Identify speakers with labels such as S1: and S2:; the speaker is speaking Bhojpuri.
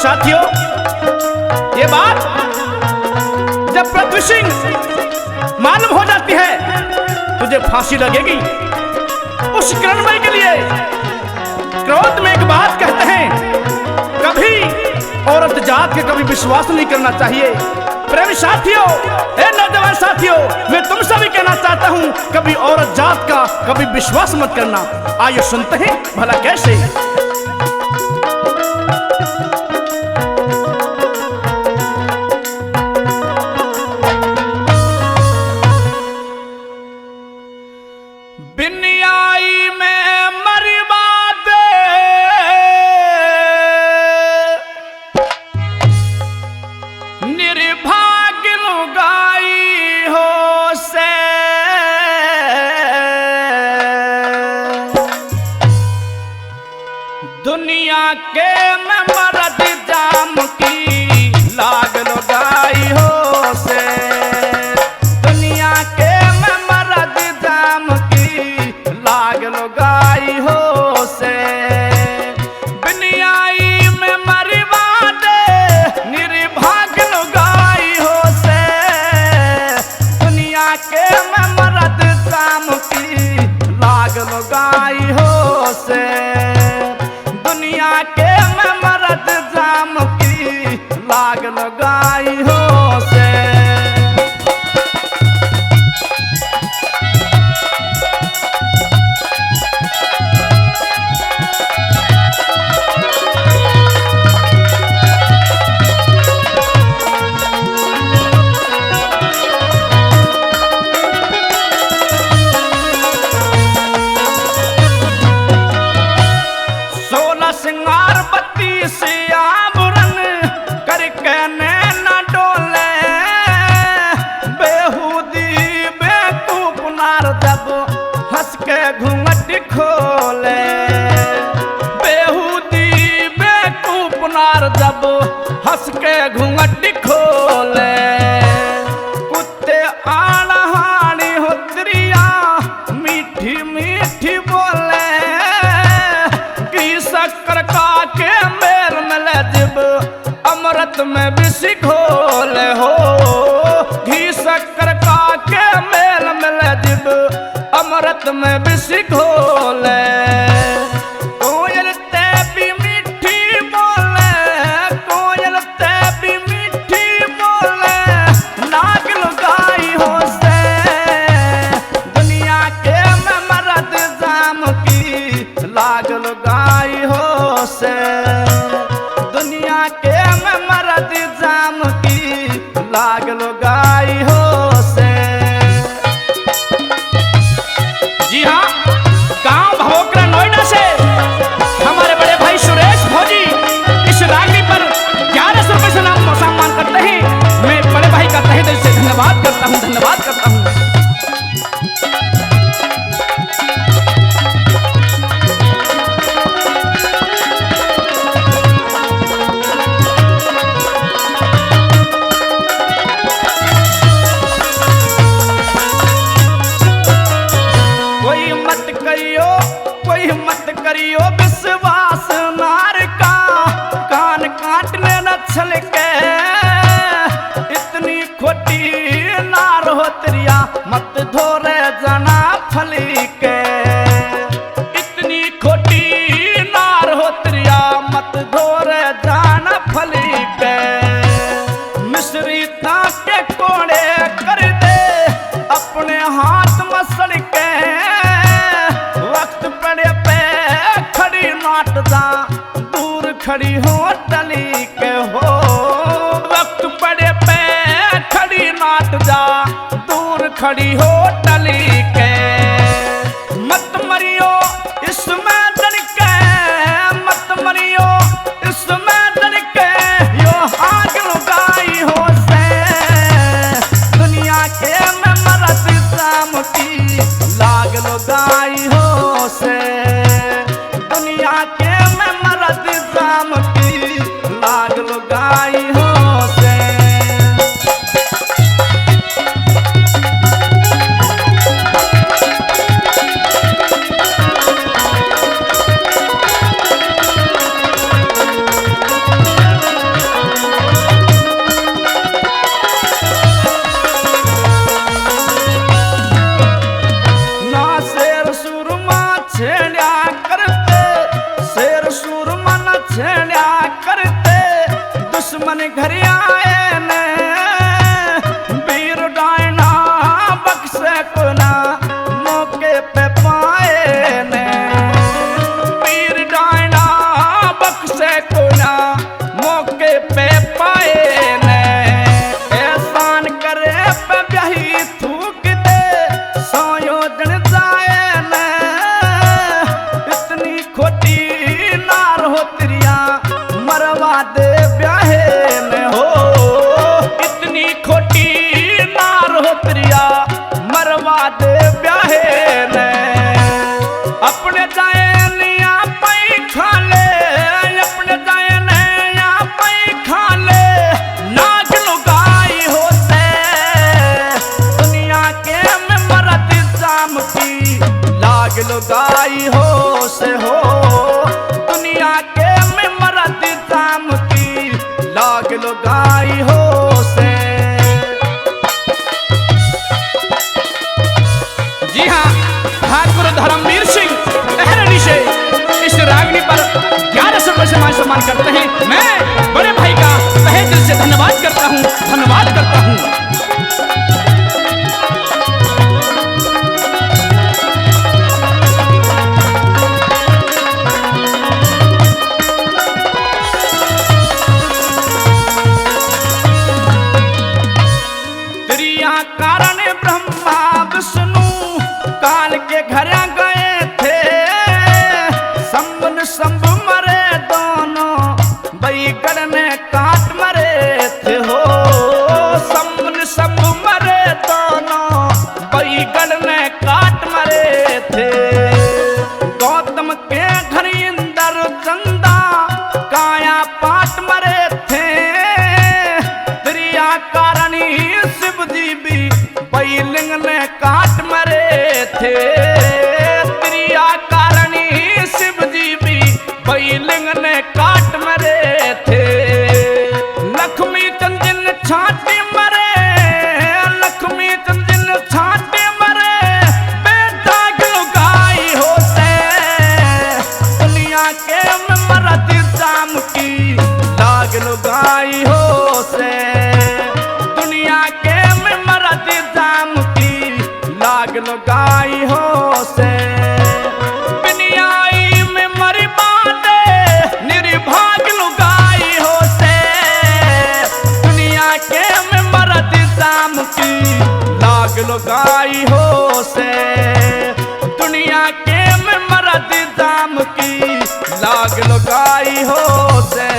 S1: साथियों, ये बात जब पृथ्वी सिंह मालूम हो जाती है तुझे फांसी लगेगी। उस किरणमय के लिए क्रोध में एक बात कहते हैं, कभी औरत जात के कभी विश्वास नहीं करना चाहिए। प्रेमी साथियों, नौजवान साथियों, मैं तुमसे भी कहना चाहता हूं, कभी औरत जात का कभी विश्वास मत करना। आइए सुनते हैं भला कैसे। बिनियाई में मरवाद निर्भाग्य लुगाई हो से, दुनिया के में मरद जाम की लाग लुगाई हो से, दुनिया के में मरद जाम की लाग लुगाई हो से। बिनियाई में मरवाद निर्भाग्य लुगाई हो से, दुनिया के में मरद जाम की लाग लुगाई हो से, दुनिया के में मरद जाम की लाग लुगाई हो से। सिंगार बत्ती से आभरण करके नैना डोले, बेहूदी बेकूफ नार जब हंस के घूंघट खोले, बेहूदी बेकूफ नार जब हंस के घूंघट खोले। कुत्ते आड़हाड़ी होत्रिया मीठी मीठी बोले, शक्कर का के मेर मिले जब अमृत में विष घोले हो, घी शक्कर का के मेल मिले जब अमृत में विष घोले। कोयल ते भी मीठी बोले, कोयल ते भी मीठी बोले, नाग लुगाई हो से, दुनिया के में मरद जाम की लाग लुगाई हो से, दुनिया के में मरद जाम की लाग लुगाई हो से। जी हाँ, गांव भवोकरा नोएडा से हमारे बड़े भाई सुरेश भौजी इस रागनी पर 1100 रुपए से नाम सम्मान करते हैं। मैं बड़े भाई का तहे दिल से धन्यवाद करता हूँ, धन्यवाद करता हूँ। कोई मत करियो विश्वास नार का, कान काटने न छलके, इतनी खोटी नार हो त्रिया मत धोरे जना फली के, इतनी खोटी नार हो त्रिया मत धोरे जाना फली के। मिश्री के कोड़े कर दे अपने हाथ मसल के, वक्त पड़े पे खड़ी नाट जा दूर खड़ी हो टली के हो, वक्त पड़े पे खड़ी नाट जा दूर खड़ी हो टली के। मत मरियो इसमें डर के, मत मरियो इसमें डर के, यो आग लुगाई हो से, दुनिया के में मरद जाम की लाग लुगाई हो से, दुनिया के में मरद जाम की लाग लुगाई हो से। दुश्मन घर आए ने वीर डायना बख्शे को ना मौके पे पाए ने वीर डायना बख्शे को ना मौके पे पाए ने एहसान करे पे ब्याही थूक दे संयोजन जाए ने इतनी खोटी नार हो तिरिया मरवा दे ब्याहे में हो इतनी खोटी नार हो प्रिया मरवा दे ब्याहे में अपने जायन या पई खा ले अपने जायन या पई खा ले नाग लुगाई हो से दुनिया के में मरद जाम की लाग लुगाई हो से हो दुनिया के में मरद जाम की लाग लुगाई हो से। जी हाँ, ठाकुर धर्मवीर सिंह अहरणी से इस रागनी पर 1100 रुपये से मान सम्मान करते हैं। मैं बड़े भाई का तहे दिल से धन्यवाद करता हूँ, धन्यवाद करता हूँ। कारण ब्रह्मा विष्णु काल के घर गए थे शंभु मरे दोनों बैगड़ में काट मरे थे हो शंभु मरे दोनों बैगड़ में काट मरे थे गौतम के घर इंद्र चंदा काया पाट मरे थे त्रिया कारणी शिव जी भी बैलिंग में काट मरे थे त्रिया कारणी शिव जी भी बैलिंग में काट मरे थे लक्ष्मी चंदन छाटे मरे लक्ष्मी चंदन छाटे मरे बेटा लुगाई हो से दुनिया के में मरद जाम की लाग लुगाई हो से दुनिया के में मरद जाम की लाग लुगाई हो से बिनियाई में मरी बाटे निर्भाग लुगाई हो से दुनिया के में मरद जाम की लाग लुगाई हो से दुनिया के में मरद जाम की लाग लुगाई हो से।